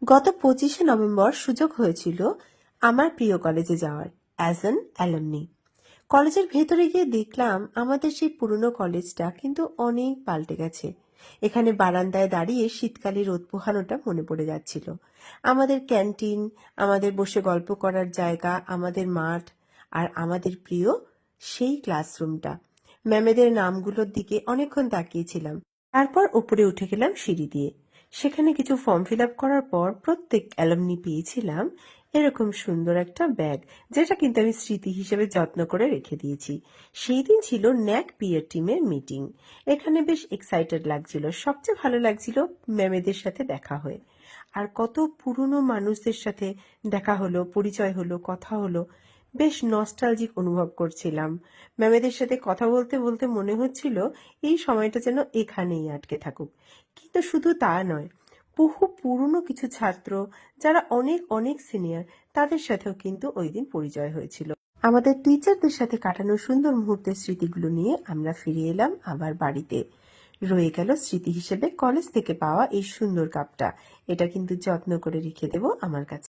গত 25শে নভেম্বর সুযোগ হয়েছিল আমার প্রিয় কলেজে যাওয়ার অ্যাজ অ্যান অ্যালামনি। কলেজের ভেতরে গিয়ে দেখলাম আমাদের সেই পুরনো কলেজটা কিন্তু অনেক পাল্টে গেছে। এখানে বারান্দায় দাঁড়িয়ে শীতকালে রোদ পোহানোটা মনে পড়ে যাচ্ছিল। আমাদের ক্যান্টিন, আমাদের বসে গল্প করার জায়গা, আমাদের মাঠ, আর আমাদের প্রিয় সেই ক্লাসরুমটা। ম্যামেদের নামগুলোর দিকে অনেকক্ষণ তাকিয়েছিলাম। তারপর উপরে উঠে গেলাম সিঁড়ি দিয়ে। সেখানে কিছু ফর্ম ফিল আপ করার পর প্রত্যেক অ্যালামনি পেয়েছিলাম এরকম সুন্দর একটা ব্যাগ, যেটা কিন্তু আমি স্মৃতি হিসেবে যত্ন করে রেখে দিয়েছি। সেই দিন ছিল ন্যাক পিয়ার টিমের মিটিং। এখানে বেশ এক্সাইটেড লাগছিল। সবচেয়ে ভালো লাগছিল ম্যামেদের সাথে দেখা হয়ে। আর কত পুরনো মানুষদের সাথে দেখা হলো, পরিচয় হলো, কথা হলো। বেশ নস্টালজিক অনুভব করছিলাম। ম্যামেদের সাথে কথা বলতে বলতে মনে হচ্ছিল এই সময়টা যেন এখানেই আটকে থাকুক। কিন্তু শুধু তা নয়, বহু পুরনো কিছু ছাত্র যারা অনেক অনেক সিনিয়র, তাদের সাথেও কিন্তু ওই দিন পরিচয় হয়েছিল। আমাদের টিচারদের সাথে কাটানো সুন্দর মুহূর্তের স্মৃতিগুলো নিয়ে আমরা ফিরে এলাম আবার বাড়িতে। রয়ে গেল স্মৃতি হিসেবে কলেজ থেকে পাওয়া এই সুন্দর কাপটা। এটা কিন্তু যত্ন করে রেখে দেব আমার কাছে।